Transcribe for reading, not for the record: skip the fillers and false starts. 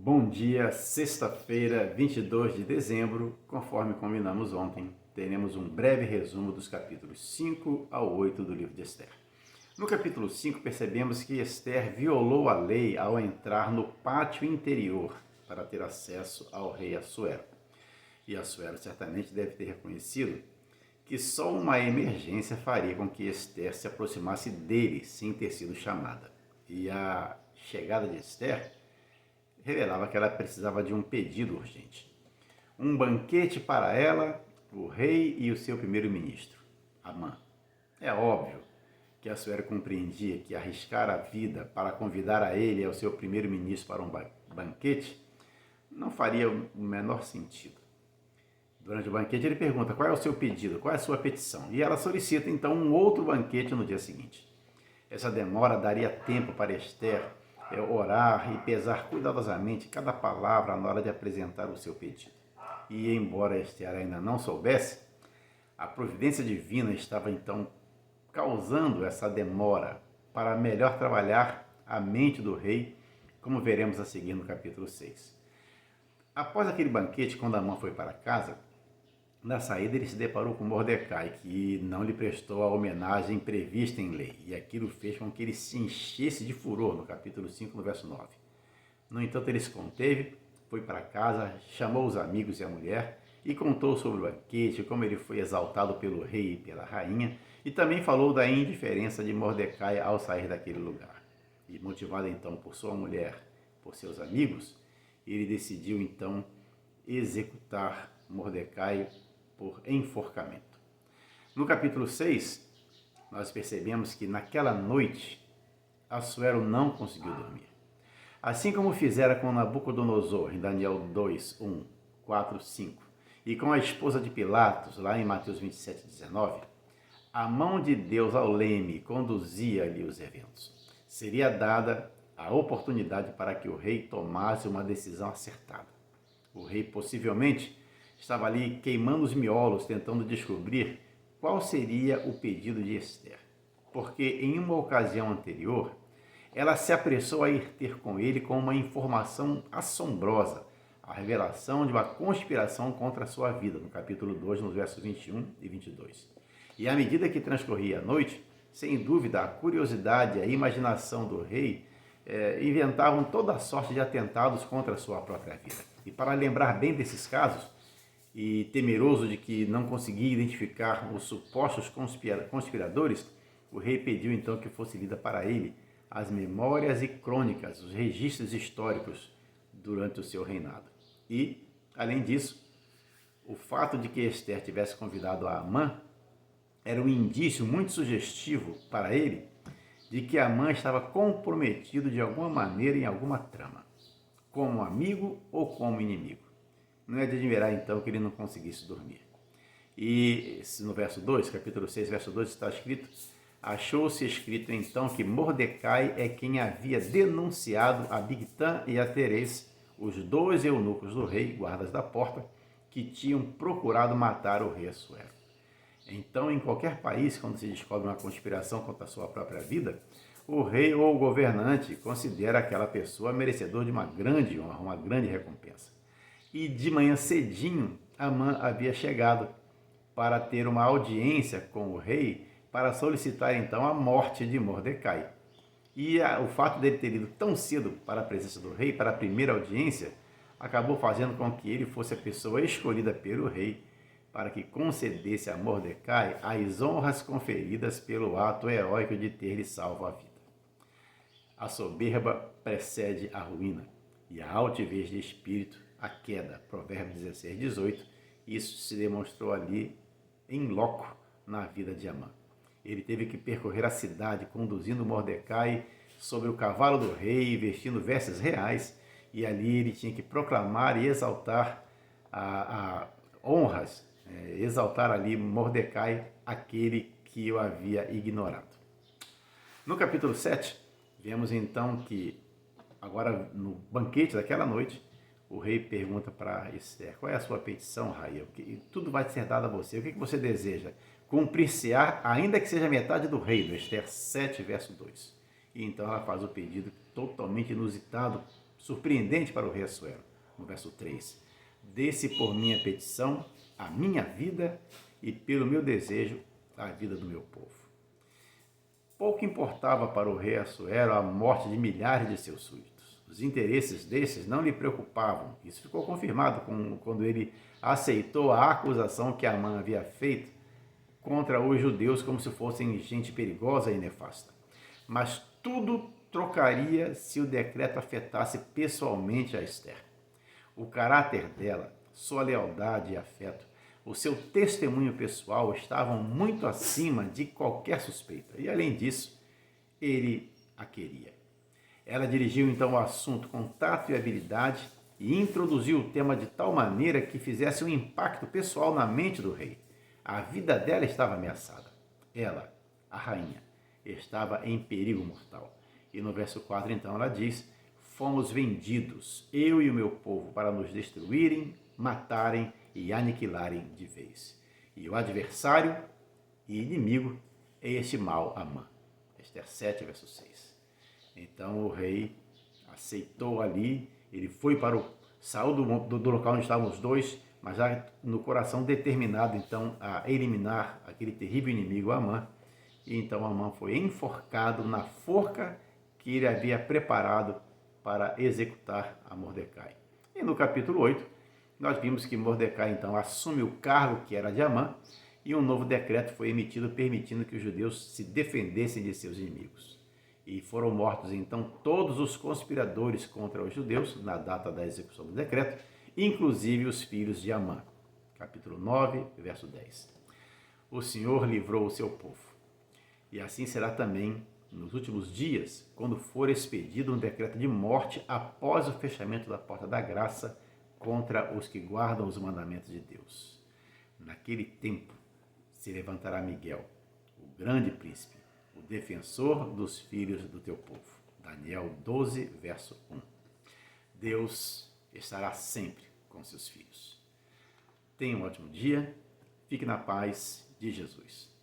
Bom dia, sexta-feira, 22 de dezembro. Conforme combinamos ontem, teremos um breve resumo dos capítulos 5 ao 8 do livro de Esther. No capítulo 5, percebemos que Esther violou a lei ao entrar no pátio interior para ter acesso ao rei Assuero. E Assuero certamente deve ter reconhecido que só uma emergência faria com que Esther se aproximasse dele sem ter sido chamada. E a chegada de Esther revelava que ela precisava de um pedido urgente. Um banquete para ela, o rei e o seu primeiro-ministro, Amã. É óbvio que Assuero compreendia que arriscar a vida para convidar a ele e ao seu primeiro-ministro para um banquete não faria o menor sentido. Durante o banquete ele pergunta qual é o seu pedido, qual é a sua petição, e ela solicita então um outro banquete no dia seguinte. Essa demora daria tempo para Esther orar e pesar cuidadosamente cada palavra na hora de apresentar o seu pedido. E embora Esther ainda não soubesse, a providência divina estava então causando essa demora para melhor trabalhar a mente do rei, como veremos a seguir no capítulo 6. Após aquele banquete, quando Amã foi para casa, na saída ele se deparou com Mordecai, que não lhe prestou a homenagem prevista em lei, e aquilo fez com que ele se enchesse de furor, no capítulo 5, no verso 9. No entanto, ele se conteve, foi para casa, chamou os amigos e a mulher, e contou sobre o banquete, como ele foi exaltado pelo rei e pela rainha, e também falou da indiferença de Mordecai ao sair daquele lugar. E motivado então por sua mulher, por seus amigos, ele decidiu então executar Mordecai por enforcamento. No capítulo 6, nós percebemos que naquela noite Assuero não conseguiu dormir. Assim como fizera com Nabucodonosor, em Daniel 2, 1, 4, 5, e com a esposa de Pilatos, lá em Mateus 27, 19, a mão de Deus ao leme conduzia-lhe os eventos. Seria dada a oportunidade para que o rei tomasse uma decisão acertada. O rei possivelmente estava ali queimando os miolos, tentando descobrir qual seria o pedido de Esther. Porque em uma ocasião anterior, ela se apressou a ir ter com ele com uma informação assombrosa, a revelação de uma conspiração contra a sua vida, no capítulo 2, nos versos 21 e 22. E à medida que transcorria a noite, sem dúvida, a curiosidade e a imaginação do rei inventavam toda a sorte de atentados contra a sua própria vida. E para lembrar bem desses casos, e temeroso de que não conseguia identificar os supostos conspiradores, o rei pediu então que fosse lida para ele as memórias e crônicas, os registros históricos durante o seu reinado. E, além disso, o fato de que Esther tivesse convidado a Amã era um indício muito sugestivo para ele de que Amã estava comprometido de alguma maneira em alguma trama, como amigo ou como inimigo. Não é de admirar então que ele não conseguisse dormir. E no verso 2, capítulo 6, verso 2, está escrito: achou-se escrito então que Mordecai é quem havia denunciado a Bigtã e a Teres, os dois eunucos do rei, guardas da porta, que tinham procurado matar o rei Assuero. Então, em qualquer país, quando se descobre uma conspiração contra a sua própria vida, o rei ou o governante considera aquela pessoa merecedor de uma grande honra, uma grande recompensa. E de manhã cedinho, Amã havia chegado para ter uma audiência com o rei para solicitar então a morte de Mordecai. E o fato dele ter ido tão cedo para a presença do rei, para a primeira audiência, acabou fazendo com que ele fosse a pessoa escolhida pelo rei para que concedesse a Mordecai as honras conferidas pelo ato heróico de ter lhe salvo a vida. A soberba precede a ruína e a altivez de espírito a queda. Provérbios 16, 18. Isso se demonstrou ali em loco na vida de Amã. Ele teve que percorrer a cidade conduzindo Mordecai sobre o cavalo do rei, vestindo vestes reais, e ali ele tinha que proclamar e exaltar honras, exaltar ali Mordecai, aquele que o havia ignorado. No capítulo 7, vemos então que, agora no banquete daquela noite, o rei pergunta para Esther: qual é a sua petição, rainha? Tudo vai ser dado a você. O que você deseja? Cumprir-se-á, ainda que seja metade do reino. Esther 7, verso 2. E então ela faz o pedido totalmente inusitado surpreendente para o rei Assuero, no verso 3. Dê-se por minha petição a minha vida e pelo meu desejo a vida do meu povo. Pouco importava para o rei Assuero a morte de milhares de seus súditos. Os interesses desses não lhe preocupavam. Isso ficou confirmado quando ele aceitou a acusação que Amã havia feito contra os judeus como se fossem gente perigosa e nefasta. Mas tudo trocaria se o decreto afetasse pessoalmente a Esther. O caráter dela, sua lealdade e afeto, o seu testemunho pessoal estavam muito acima de qualquer suspeita. E além disso, ele a queria. Ela dirigiu então o assunto com tato e habilidade e introduziu o tema de tal maneira que fizesse um impacto pessoal na mente do rei. A vida dela estava ameaçada. Ela, a rainha, estava em perigo mortal. E no verso 4 então ela diz: fomos vendidos, eu e o meu povo, para nos destruírem, matarem e aniquilarem de vez. E o adversário e inimigo é este mau Amã. Esther 7, verso 6. Então o rei aceitou ali, ele foi para saiu do local onde estavam os dois, mas já no coração determinado então a eliminar aquele terrível inimigo Amã. E então Amã foi enforcado na forca que ele havia preparado para executar a Mordecai. E no capítulo 8, nós vimos que Mordecai então assume o cargo que era de Amã e um novo decreto foi emitido permitindo que os judeus se defendessem de seus inimigos. E foram mortos então todos os conspiradores contra os judeus na data da execução do decreto, inclusive os filhos de Amã. Capítulo 9, verso 10. O Senhor livrou o seu povo. E assim será também nos últimos dias, quando for expedido um decreto de morte após o fechamento da porta da graça contra os que guardam os mandamentos de Deus. Naquele tempo se levantará Miguel, o grande príncipe, o defensor dos filhos do teu povo. Daniel 12, verso 1. Deus estará sempre com seus filhos. Tenha um ótimo dia, fique na paz de Jesus.